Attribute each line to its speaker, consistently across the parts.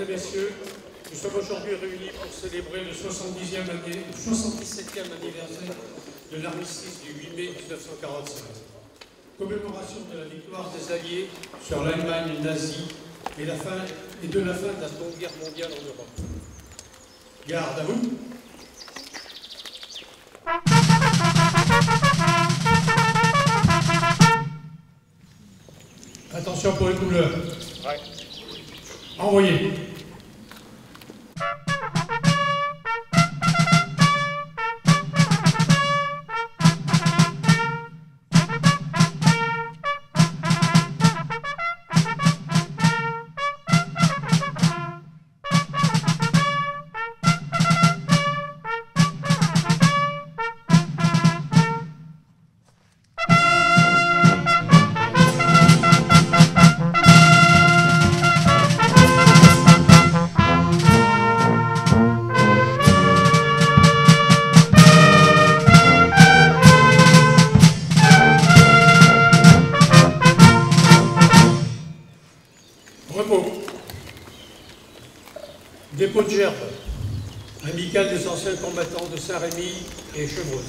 Speaker 1: et messieurs, nous sommes aujourd'hui réunis pour célébrer le 77e anniversaire de l'armistice du 8 mai 1945. Commémoration de la victoire des Alliés sur l'Allemagne nazie et de la fin de la Seconde Guerre mondiale en Europe. Garde à vous. Attention pour les couleurs. Ouais. Envoyez. Repos. Dépôt de gerbe. Amicale des anciens combattants de Saint-Rémy et Chevreuse.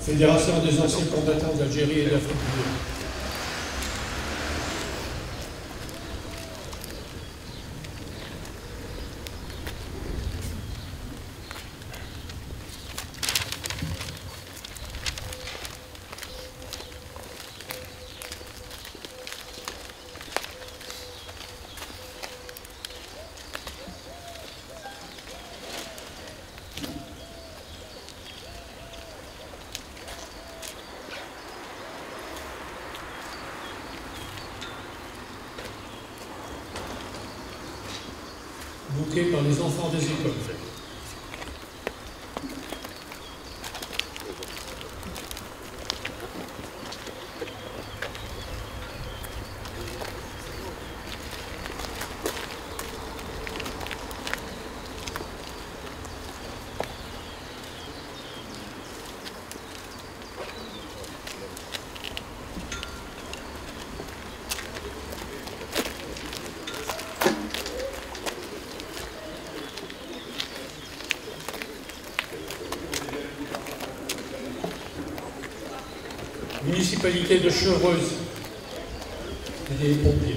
Speaker 1: Fédération des anciens combattants d'Algérie et d'Afrique du Nord. Bouquet par les enfants des écoles. Municipalité de Chevreuse et des pompiers.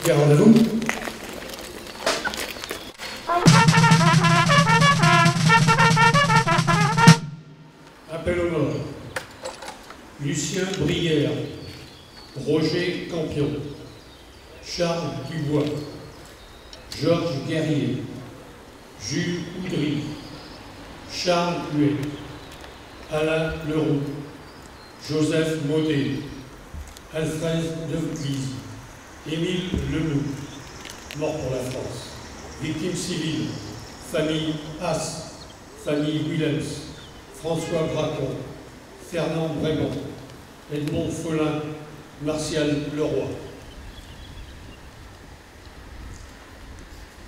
Speaker 1: Garde à vous. Appel au mort. Lucien Brière, Roger Campion, Charles Dubois, Georges Guerrier, Jules Oudry, Charles Huet, Alain Leroux, Joseph Maudet, Alfred de Vlies, Émile Leloup, mort pour la France. Victimes civiles, famille Haas, famille Willems, François Bracon, Fernand Brémond, Edmond Follin, Martial Leroy.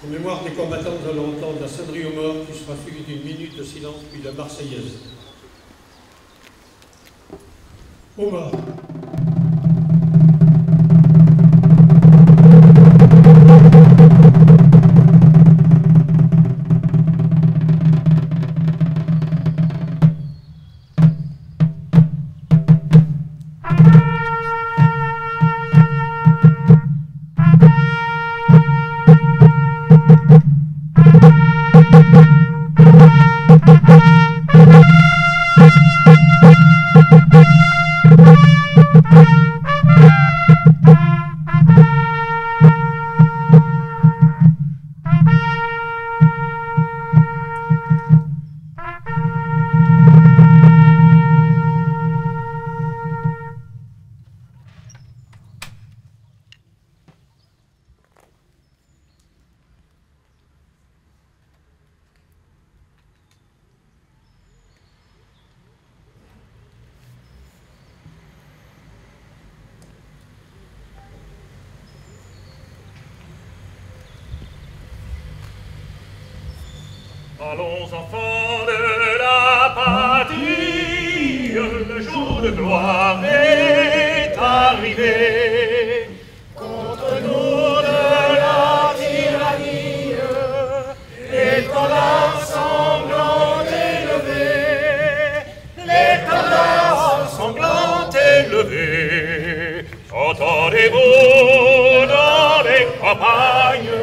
Speaker 1: En mémoire des combattants, nous allons entendre la sonnerie aux morts qui sera suivie d'une minute de silence puis la Marseillaise. Aux morts.
Speaker 2: Allons, enfants de la patrie, le jour de gloire est arrivé. Contre nous de la tyrannie, l'étendard sanglant élevé, l'étendard sanglant élevé. Entendez-vous dans les campagnes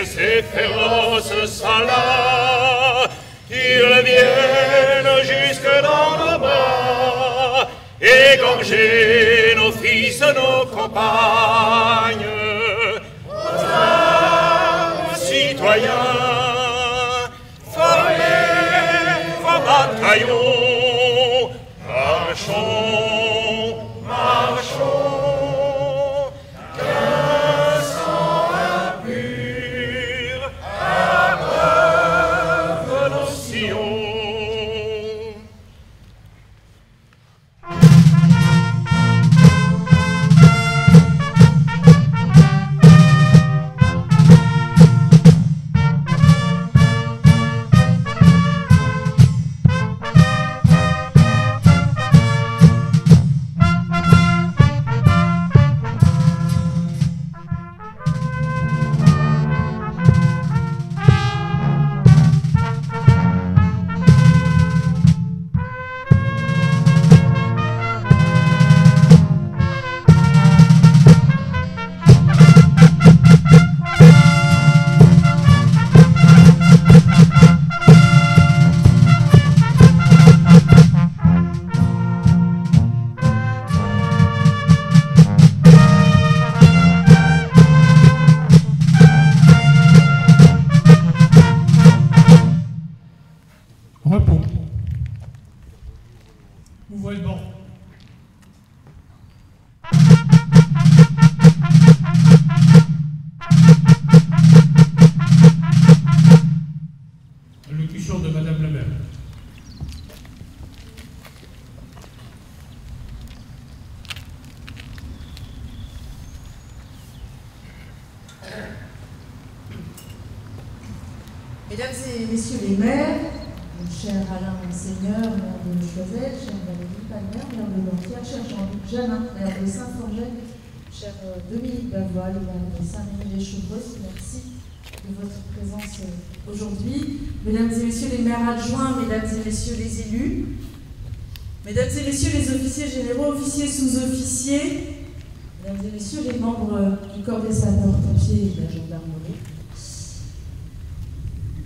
Speaker 2: ces féroces salats, ils viennent jusque dans nos bras, égorger nos fils, nos compagnes. Aux armes, citoyens, formez vos bataillons, marchons, marchons.
Speaker 3: Mesdames et messieurs les maires, mon cher Alain Monseigneur, maire de Choiseul, cher Valérie Palmer, maire de Lantière, cher Jean-Luc Janin, maire de Saint-Forget, cher Dominique Bavoil, maire de Saint-Rémy-les-Chevreuses, merci de votre présence aujourd'hui. Mesdames et messieurs les maires adjoints, mesdames et messieurs les élus, mesdames et messieurs les officiers généraux, officiers, sous-officiers, mesdames et messieurs les membres du corps des sapeurs-pompiers et de la gendarmerie,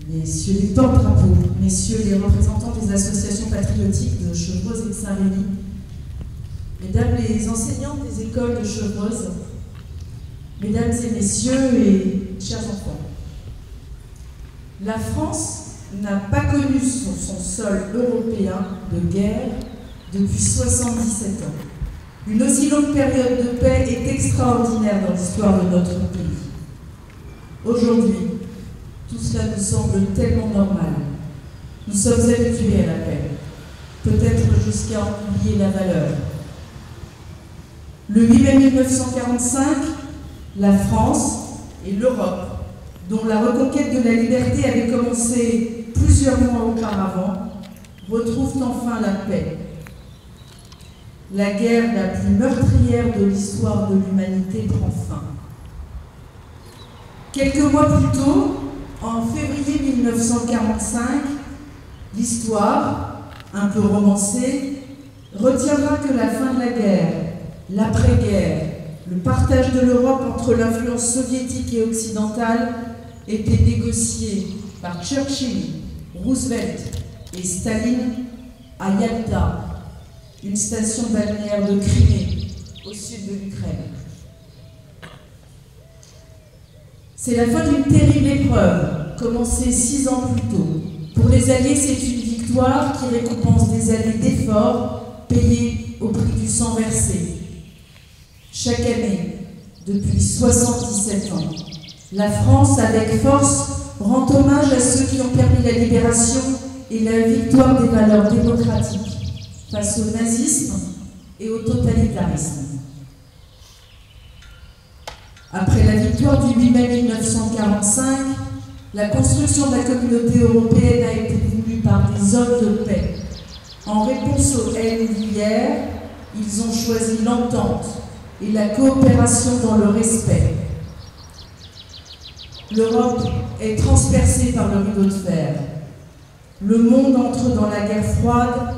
Speaker 3: messieurs les porte-drapeaux, messieurs les représentants des associations patriotiques de Chevreuse et de Saint-Rémy, mesdames les enseignantes des écoles de Chevreuse, mesdames et messieurs et chers enfants, la France n'a pas connu sur son sol européen de guerre depuis 77 ans. Une aussi longue période de paix est extraordinaire dans l'histoire de notre pays. Aujourd'hui, tout cela nous semble tellement normal. Nous sommes habitués à la paix. peut-être jusqu'à en oublier la valeur. Le 8 mai 1945, la France et l'Europe, dont la reconquête de la liberté avait commencé plusieurs mois auparavant, retrouvent enfin la paix. La guerre la plus meurtrière de l'histoire de l'humanité prend fin. Quelques mois plus tôt, en février 1945, l'histoire, un peu romancée, retiendra que la fin de la guerre, l'après-guerre, le partage de l'Europe entre l'influence soviétique et occidentale était négocié par Churchill, Roosevelt et Staline à Yalta, une station balnéaire de Crimée, au sud de l'Ukraine. C'est la fin d'une terrible épreuve, commencée 6 ans plus tôt. Pour les Alliés, c'est une victoire qui récompense des années d'efforts payés au prix du sang versé. Chaque année, depuis 77 ans, la France, avec force, rend hommage à ceux qui ont permis la libération et la victoire des valeurs démocratiques face au nazisme et au totalitarisme. Après la victoire du 8 mai 1945, la construction de la communauté européenne a été voulue par des hommes de paix. En réponse aux haines d'hier, ils ont choisi l'entente et la coopération dans le respect. L'Europe est transpercée par le rideau de fer. Le monde entre dans la guerre froide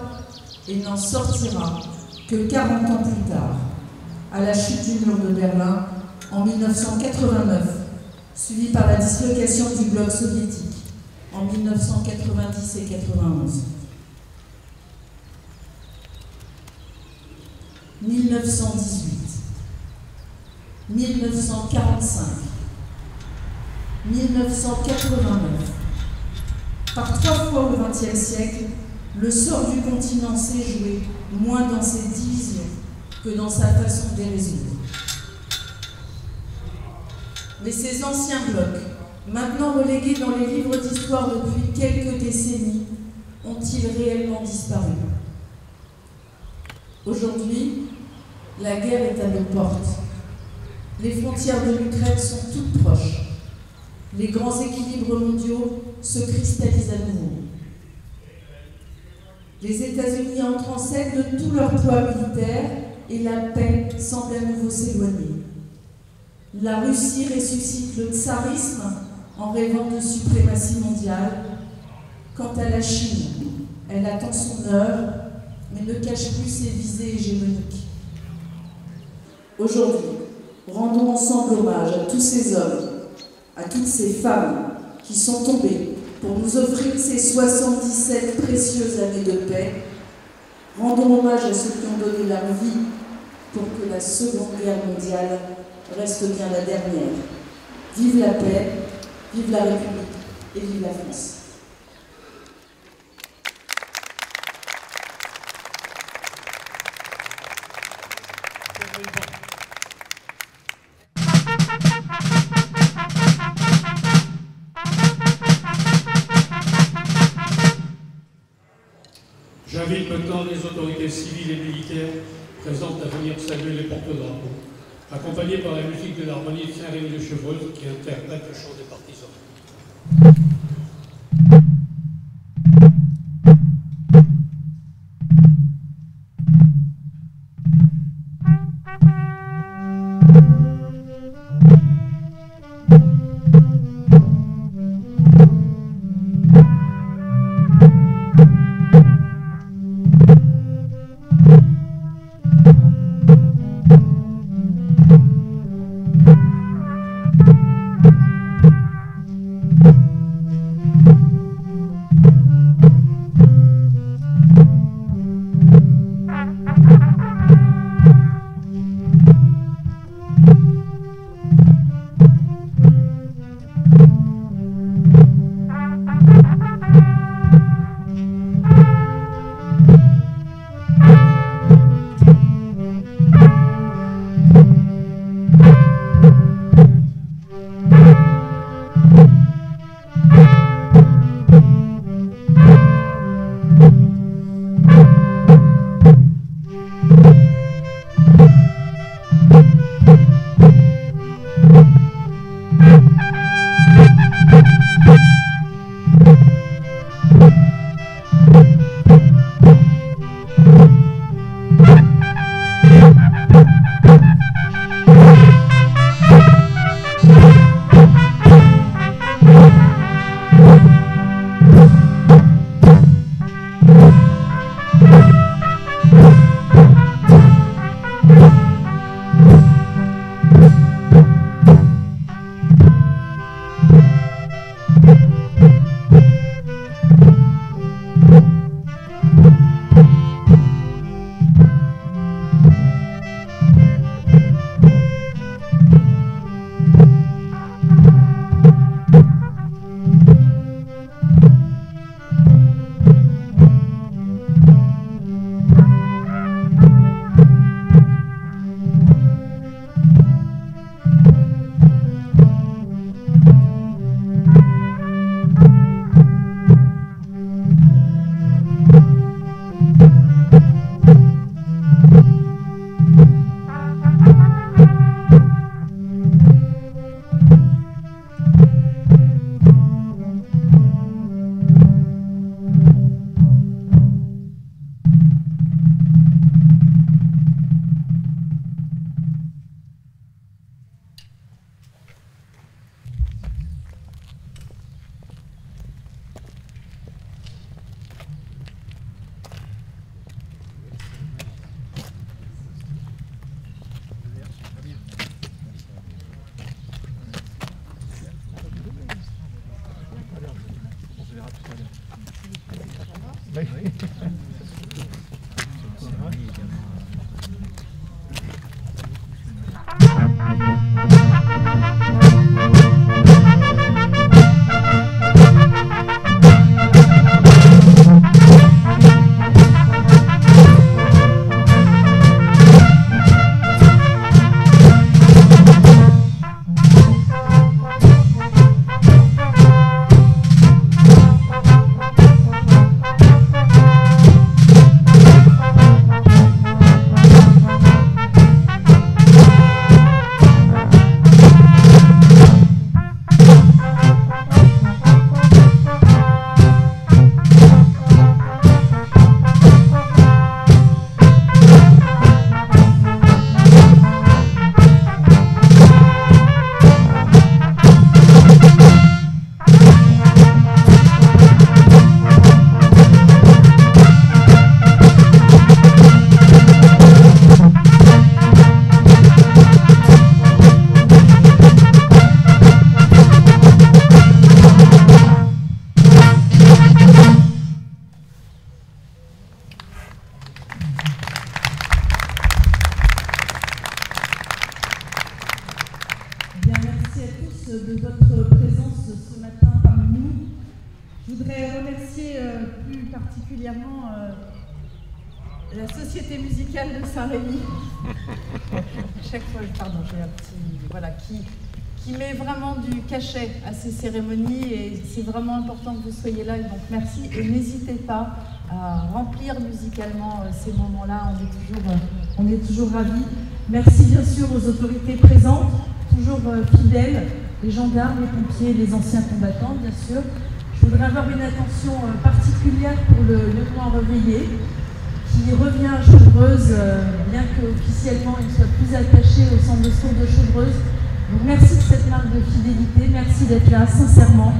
Speaker 3: et n'en sortira que 40 ans plus tard, à la chute du mur de Berlin en 1989, suivie par la dislocation du bloc soviétique en 1990 et 1991. 1918, 1945, 1989. Par 3 fois au XXe siècle, le sort du continent s'est joué moins dans ses divisions que dans sa façon de les résoudre. Mais ces anciens blocs, maintenant relégués dans les livres d'histoire depuis quelques décennies, ont-ils réellement disparu? Aujourd'hui, la guerre est à nos portes. Les frontières de l'Ukraine sont toutes proches. Les grands équilibres mondiaux se cristallisent à nouveau. Les États-Unis entrent en scène de tout leur poids militaire et la paix semble à nouveau s'éloigner. La Russie ressuscite le tsarisme en rêvant de suprématie mondiale. Quant à la Chine, elle attend son heure, mais ne cache plus ses visées hégémoniques. Aujourd'hui, rendons ensemble hommage à tous ces hommes, à toutes ces femmes qui sont tombées pour nous offrir ces 77 précieuses années de paix. Rendons hommage à ceux qui ont donné leur vie pour que la Seconde Guerre mondiale reste bien la dernière. Vive la paix, vive la République et vive la France.
Speaker 1: J'invite maintenant les autorités civiles et militaires présentes à venir saluer les porte-drapeaux, accompagnés par la musique de l'harmonie de Saint-Rémy de Chevreuse qui interprète le chant des partisans.
Speaker 3: De votre présence ce matin parmi nous. Je voudrais remercier plus particulièrement la Société musicale de Saint-Rémy. Chaque fois, pardon, j'ai un petit... Voilà, qui met vraiment du cachet à ces cérémonies et c'est vraiment important que vous soyez là. Donc merci et n'hésitez pas à remplir musicalement ces moments-là. On est toujours ravis. Merci bien sûr aux autorités présentes, toujours fidèles, les gendarmes, les pompiers, les anciens combattants, bien sûr. Je voudrais avoir une attention particulière pour le lieutenant Reveillé, qui revient à Chevreuse, bien qu'officiellement il soit plus attaché au centre de secours de Chevreuse. Donc merci de cette marque de fidélité, merci d'être là, sincèrement.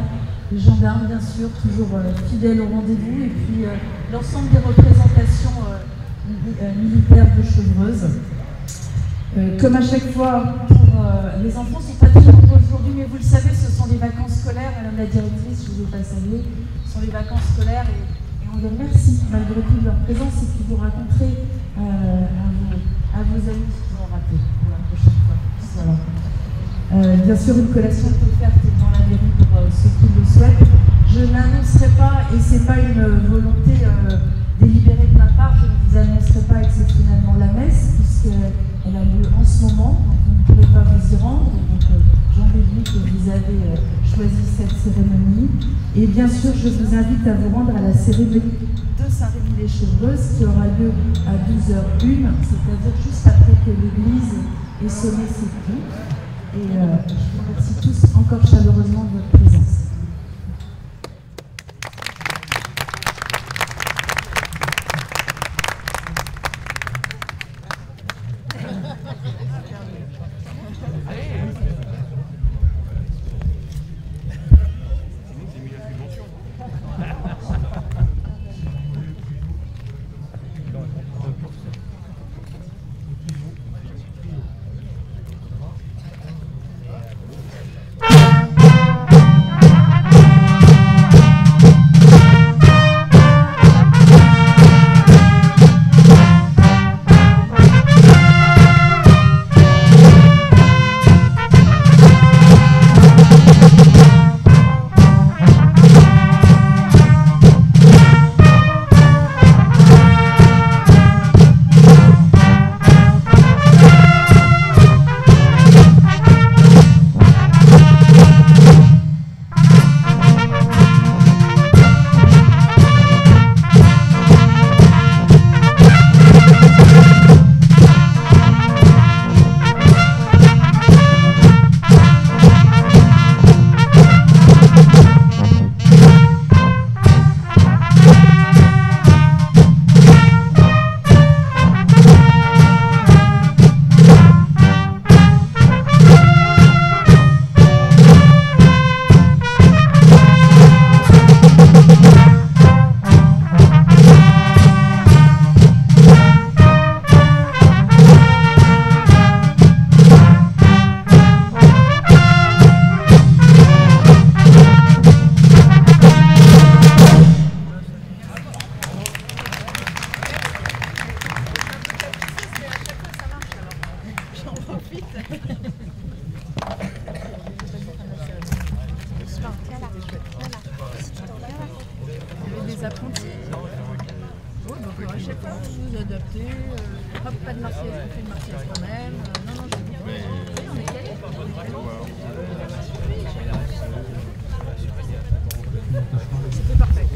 Speaker 3: Les gendarmes, bien sûr, toujours fidèles au rendez-vous, et puis l'ensemble des représentations militaires de Chevreuse. Comme à chaque fois, les enfants ne sont pas très nombreux aujourd'hui, mais vous le savez, ce sont les vacances scolaires. Madame la directrice, je ne vous ai pas salué, ce sont les vacances scolaires et on les remercie malgré tout de leur présence et puis vous raconterez à vos amis qui vous ont raté pour la prochaine fois. Voilà. Bien sûr, une collation est offerte dans la mairie pour ceux qui le souhaitent. Je n'annoncerai pas, et ce n'est pas une volonté délibérée de ma part, je ne vous annoncerai pas exceptionnellement la messe, puisqu'elle a lieu en ce moment, donc vous ne pourrez pas vous y rendre. Donc j'en déduis que vous avez choisi cette cérémonie. Et bien sûr, je vous invite à vous rendre à la cérémonie de Saint-Rémy-les-Chevreuses qui aura lieu à 12h01, c'est-à-dire juste après que l'église ait sonné ses clous. Et je vous remercie tous encore chaleureusement de votre présence.
Speaker 4: les apprentis. Oui, donc à chaque fois, vous vous adaptez. Hop, pas de Marseillaise, on fait une Marseillaise quand même. Non, non, oui, on est calé. C'était parfait.